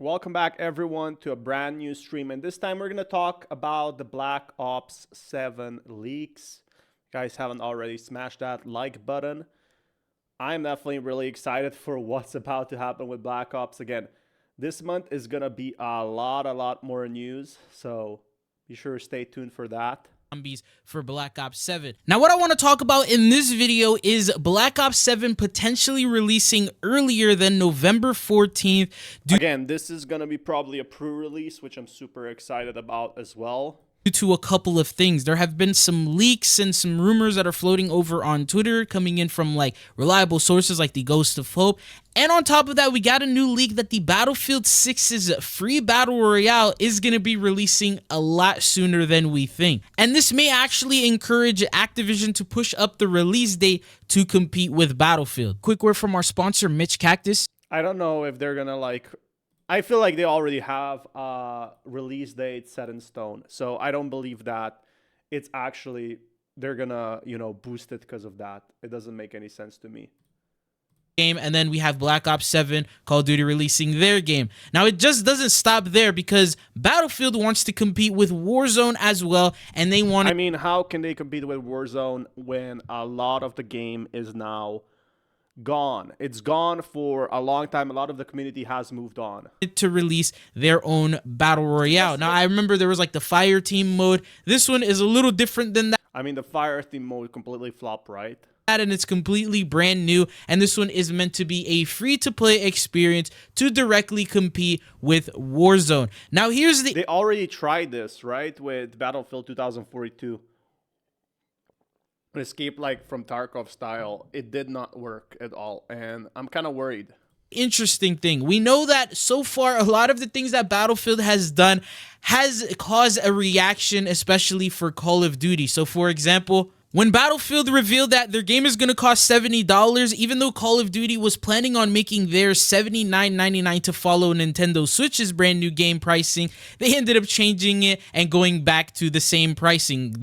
Welcome back, everyone, to a brand new stream. And this time we're going to talk about the Black Ops 7 leaks. If you guys haven't already, smash that like button. I'm definitely really excited for what's about to happen with Black Ops. Again, this month is going to be a lot more news. So be sure to stay tuned for that. Zombies for Black Ops 7. Now, what I want to talk about in this video is Black Ops 7 potentially releasing earlier than November 14th. Again, this is going to be probably a pre-release, which I'm super excited about as well. Due to a couple of things. There have been some leaks and some rumors that are floating over on Twitter coming in from like reliable sources like the Ghost of Hope. And on top of that, we got a new leak that the Battlefield 6's free battle royale is going to be releasing a lot sooner than we think. And this may actually encourage Activision to push up the release date to compete with Battlefield. Quick word from our sponsor, Mitch Cactus. I don't know if they're going to I feel like they already have a release date set in stone. So I don't believe that it's actually, they're going to, boost it because of that. It doesn't make any sense to me. And then we have Black Ops 7, Call of Duty releasing their game. Now, it just doesn't stop there because Battlefield wants to compete with Warzone as well, and they want to... I mean, how can they compete with Warzone when a lot of the game is now gone? It's gone for a long time. A lot of the community has moved on. To release their own battle royale. Now, I remember there was like the fire team mode. This one is a little different than that. I mean, the fire team mode completely flopped, right? And it's completely brand new, and this one is meant to be a free-to-play experience to directly compete with Warzone. Now, here's the... They already tried this, right, with Battlefield 2042. Escape from Tarkov style. It did not work at all, and I'm kind of worried. Interesting thing, we know that so far a lot of the things that Battlefield has done has caused a reaction, especially for Call of Duty. So, for example, when Battlefield revealed that their game is going to cost $70, even though Call of Duty was planning on making their $79.99 to follow Nintendo Switch's brand new game pricing, they ended up changing it and going back to the same pricing.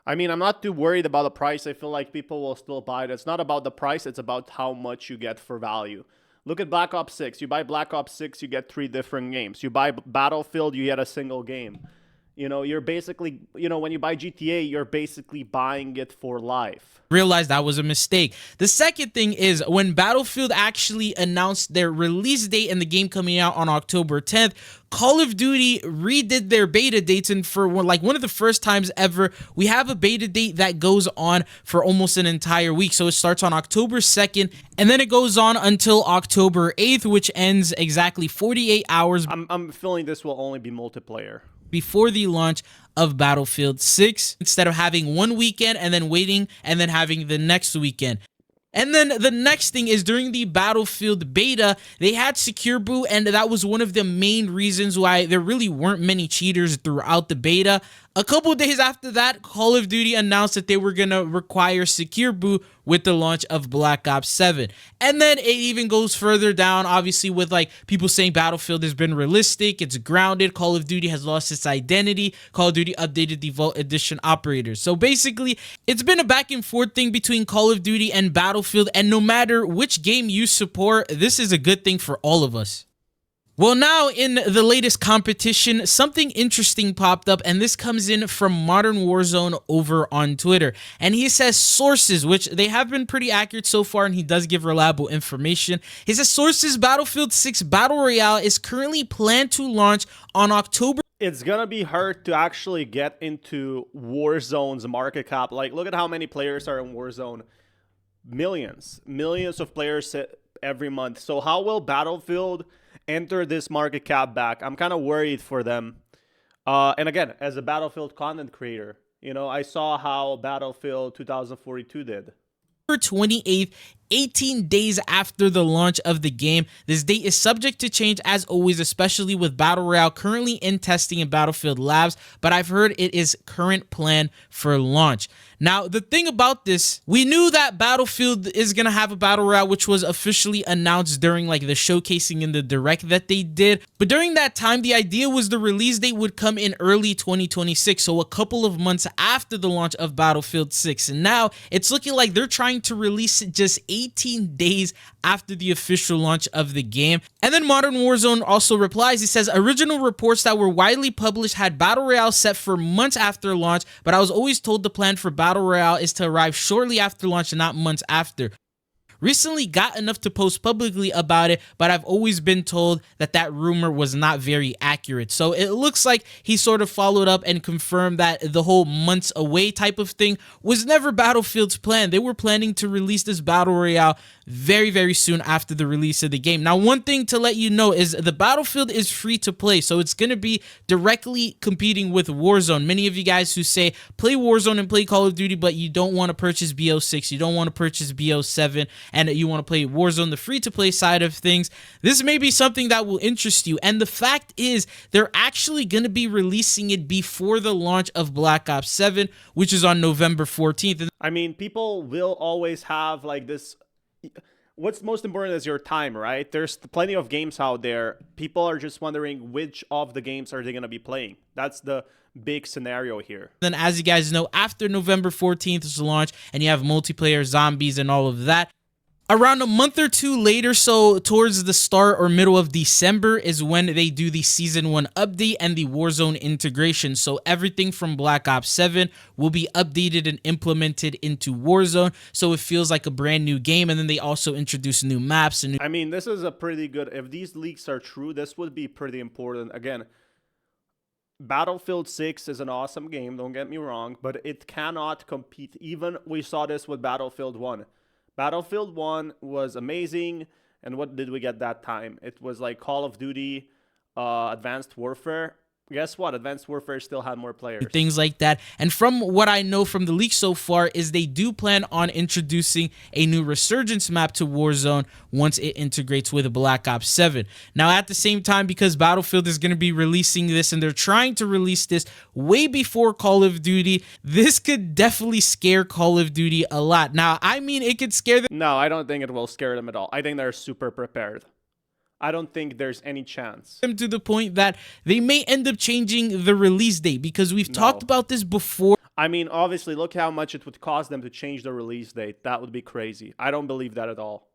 I mean, I'm not too worried about the price. I feel like people will still buy it. It's not about the price. It's about how much you get for value. Look at Black Ops 6. You buy Black Ops 6, you get 3 different games. You buy Battlefield, you get a single game. You're basically, when you buy GTA, you're basically buying it for life. Realized that was a mistake. The second thing is when Battlefield actually announced their release date and the game coming out on October 10th, Call of Duty redid their beta dates, and for one of the first times ever, we have a beta date that goes on for almost an entire week. So it starts on October 2nd, and then it goes on until October 8th, which ends exactly 48 hours. I'm feeling this will only be multiplayer. Before the launch of Battlefield 6, instead of having one weekend and then waiting and then having the next weekend. And then the next thing is during the Battlefield beta, they had Secure Boot, and that was one of the main reasons why there really weren't many cheaters throughout the beta. A couple days after that, Call of Duty announced that they were going to require Secure Boot with the launch of Black Ops 7. And then it even goes further down, obviously, with people saying Battlefield has been realistic, it's grounded, Call of Duty has lost its identity, Call of Duty updated the Vault Edition operators. So basically, it's been a back and forth thing between Call of Duty and Battlefield, and no matter which game you support, this is a good thing for all of us. Well, now in the latest competition, something interesting popped up, and this comes in from Modern Warzone over on Twitter. And he says sources, which they have been pretty accurate so far, and he does give reliable information. He says sources, Battlefield 6 Battle Royale is currently planned to launch on October. It's gonna be hard to actually get into Warzone's market cap. Look at how many players are in Warzone. Millions of players every month. So how will Battlefield enter this market cap back? I'm kind of worried for them. And again, as a Battlefield content creator, I saw how Battlefield 2042 did. 28th, 18 days after the launch of the game. This date is subject to change as always, especially with Battle Royale currently in testing in Battlefield Labs, but I've heard it is current plan for launch. Now, the thing about this, we knew that Battlefield is going to have a battle royale, which was officially announced during like the showcasing in the direct that they did. But during that time, the idea was the release date would come in early 2026, so a couple of months after the launch of Battlefield 6. And now it's looking like they're trying to release it just 18 days after the official launch of the game. And then Modern Warzone also replies. He says, original reports that were widely published had Battle Royale set for months after launch, but I was always told the plan for Battle Royale is to arrive shortly after launch and not months after. Recently got enough to post publicly about it, but I've always been told that that rumor was not very accurate. So it looks like he sort of followed up and confirmed that the whole months away type of thing was never Battlefield's plan. They were planning to release this Battle Royale very, very soon after the release of the game. Now, one thing to let you know is the Battlefield is free to play, so it's going to be directly competing with Warzone. Many of you guys who say play Warzone and play Call of Duty, but you don't want to purchase BO6, you don't want to purchase BO7, and you want to play Warzone, the free-to-play side of things, this may be something that will interest you. And the fact is, they're actually going to be releasing it before the launch of Black Ops 7, which is on November 14th. I mean, people will always have like this. What's most important is your time, right? There's plenty of games out there. People are just wondering which of the games are they going to be playing. That's the big scenario here. Then, as you guys know, after November 14th is the launch, and you have multiplayer, zombies, and all of that. Around a month or two later, so towards the start or middle of December, is when they do the Season 1 update and the Warzone integration. So everything from Black Ops 7 will be updated and implemented into Warzone, so it feels like a brand new game. And then they also introduce new maps. And I mean, this is a pretty good, if these leaks are true, this would be pretty important. Again, Battlefield 6 is an awesome game, don't get me wrong, but it cannot compete. Even we saw this with Battlefield 1. Battlefield 1 was amazing, and what did we get that time? It was like Call of Duty, Advanced Warfare. Guess what? Advanced Warfare still had more players. Things like that. And from what I know from the leak so far is they do plan on introducing a new Resurgence map to Warzone once it integrates with Black Ops 7. Now, at the same time, because Battlefield is going to be releasing this and they're trying to release this way before Call of Duty, this could definitely scare Call of Duty a lot. Now, I mean, it could scare them. No, I don't think it will scare them at all. I think they're super prepared. I don't think there's any chance. To the point that they may end up changing the release date, because we've talked about this before. I mean, obviously, look how much it would cost them to change the release date. That would be crazy. I don't believe that at all.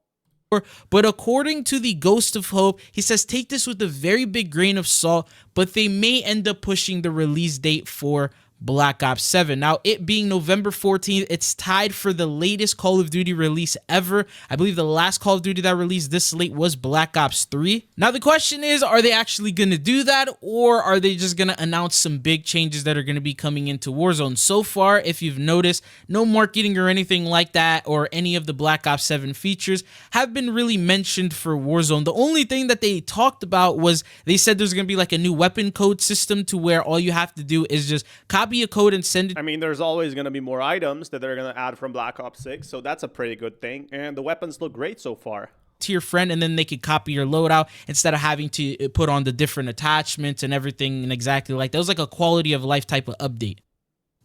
But according to the Ghost of Hope, he says take this with a very big grain of salt, but they may end up pushing the release date for Black Ops 7. Now, it being November 14th, it's tied for the latest Call of Duty release ever. I believe the last Call of Duty that released this late was Black Ops 3. Now, the question is, are they actually going to do that, or are they just going to announce some big changes that are going to be coming into Warzone? So far, if you've noticed, no marketing or anything like that, or any of the Black Ops 7 features have been really mentioned for Warzone. The only thing that they talked about was they said there's going to be like a new weapon code system to where all you have to do is just copy a code and send it. I mean, there's always going to be more items that they're going to add from Black Ops 6, so that's a pretty good thing. And the weapons look great so far. To your friend, and then they could copy your loadout instead of having to put on the different attachments and everything, and exactly like that. It was like a quality of life type of update.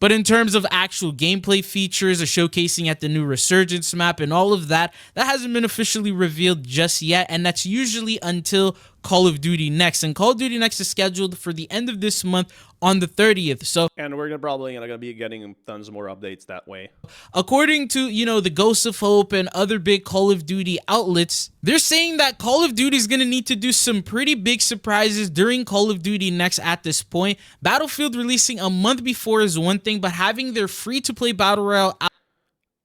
But in terms of actual gameplay features, or showcasing at the new Resurgence map and all of that, that hasn't been officially revealed just yet, and that's usually until Call of Duty Next. And Call of Duty Next is scheduled for the end of this month on the 30th. So, and we're probably going to be getting tons more updates that way. According to, the Ghost of Hope and other big Call of Duty outlets, they're saying that Call of Duty is going to need to do some pretty big surprises during Call of Duty Next at this point. Battlefield releasing a month before is one thing, but having their free-to-play Battle Royale out,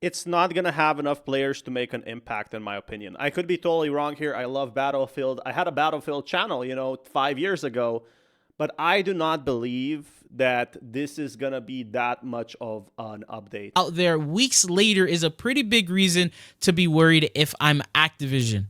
it's not going to have enough players to make an impact, in my opinion. I could be totally wrong here. I love Battlefield. I had a Battlefield channel, 5 years ago. But I do not believe that this is going to be that much of an update. Out there weeks later is a pretty big reason to be worried if I'm Activision.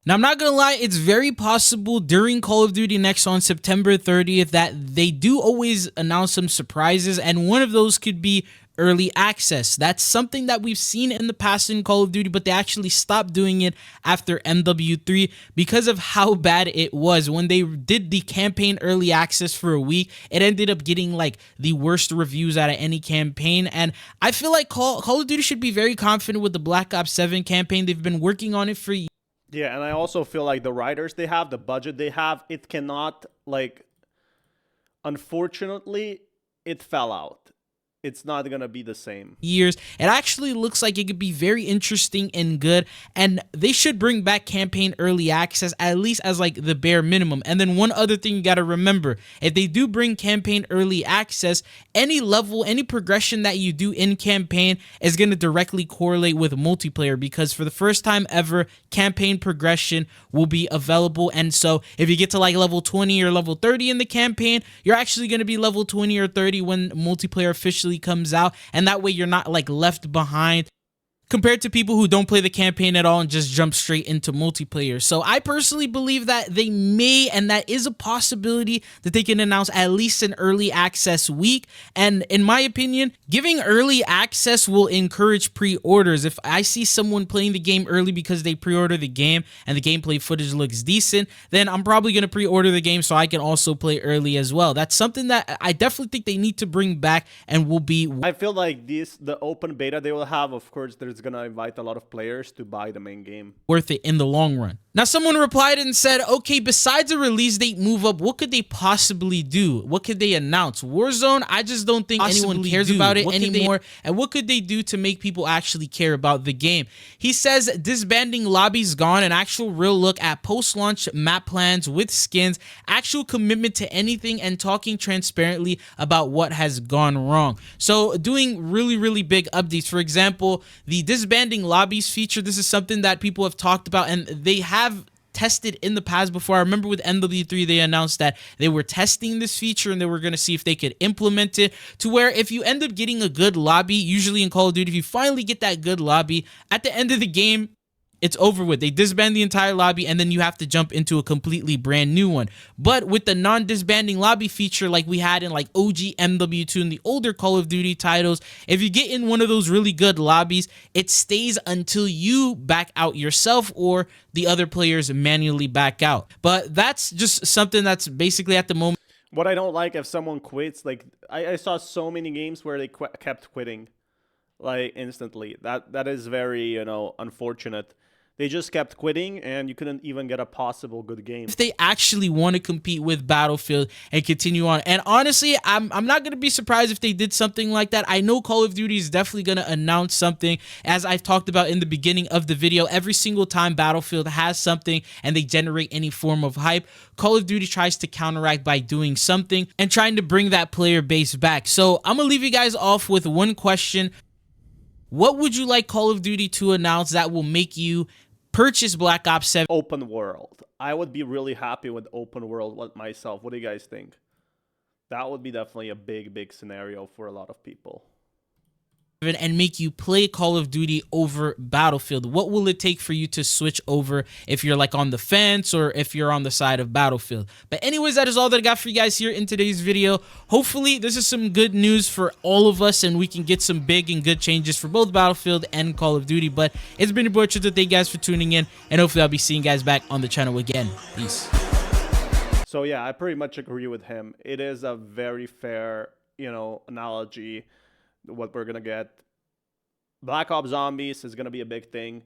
Now, I'm not going to lie, it's very possible during Call of Duty Next on September 30th that they do always announce some surprises, and one of those could be early access. That's something that we've seen in the past in Call of Duty, but they actually stopped doing it after MW3 because of how bad it was. When they did the campaign early access for a week, it ended up getting like the worst reviews out of any campaign. And I feel like Call of Duty should be very confident with the Black Ops 7 campaign. They've been working on it for years. Yeah, and I also feel like the writers they have, the budget they have, it cannot, like, unfortunately, it fell out. It's not going to be the same. Years. It actually looks like it could be very interesting and good, and they should bring back campaign early access at least as like the bare minimum. And then one other thing you got to remember, if they do bring campaign early access, any level, any progression that you do in campaign is going to directly correlate with multiplayer, because for the first time ever, campaign progression will be available. And so if you get to like level 20 or level 30 in the campaign, you're actually going to be level 20 or 30 when multiplayer officially comes out, and that way you're not like left behind compared to people who don't play the campaign at all and just jump straight into multiplayer. So I personally believe that they may, and that is a possibility, that they can announce at least an early access week. And in my opinion, giving early access will encourage pre-orders. If I see someone playing the game early because they pre-order the game and the gameplay footage looks decent, then I'm probably going to pre-order the game so I can also play early as well. That's something that I definitely think they need to bring back and will be. I feel like the open beta they will have, of course, there's gonna invite a lot of players to buy the main game. Worth it in the long run. Now, someone replied and said, okay, besides a release date move up, what could they possibly do? What could they announce? Warzone, I just don't think anyone cares about it anymore. And what could they do to make people actually care about the game? He says disbanding lobbies gone, an actual real look at post-launch map plans with skins, actual commitment to anything, and talking transparently about what has gone wrong. So doing really, really big updates. For example, the disbanding lobbies feature, this is something that people have talked about, and they have tested in the past before. I remember with MW3, they announced that they were testing this feature and they were going to see if they could implement it to where if you end up getting a good lobby, usually in Call of Duty, if you finally get that good lobby, at the end of the game, it's over with. They disband the entire lobby and then you have to jump into a completely brand new one. But with the non-disbanding lobby feature like we had in like OG MW2 and the older Call of Duty titles, if you get in one of those really good lobbies, it stays until you back out yourself or the other players manually back out. But that's just something that's basically at the moment. What I don't like if someone quits, like I saw so many games where they kept quitting like instantly. That is very, you know, unfortunate. They just kept quitting, and you couldn't even get a possible good game. If they actually want to compete with Battlefield and continue on, and honestly, I'm not going to be surprised if they did something like that. I know Call of Duty is definitely going to announce something. As I've talked about in the beginning of the video, every single time Battlefield has something and they generate any form of hype, Call of Duty tries to counteract by doing something and trying to bring that player base back. So I'm going to leave you guys off with one question. What would you like Call of Duty to announce that will make you purchase Black Ops 7? Open world. I would be really happy with open world myself. What do you guys think? That would be definitely a big scenario for a lot of people. And make you play Call of Duty over Battlefield. What will it take for you to switch over if you're like on the fence or if you're on the side of Battlefield? But anyways, that is all that I got for you guys here in today's video. Hopefully this is some good news for all of us and we can get some big and good changes for both Battlefield and Call of Duty. But it's been your boy Trista. Thank you guys for tuning in, and hopefully I'll be seeing you guys back on the channel again. Peace. So yeah, I pretty much agree with him. It is a very fair, you know, analogy what we're gonna get. Black Ops Zombies is gonna be a big thing.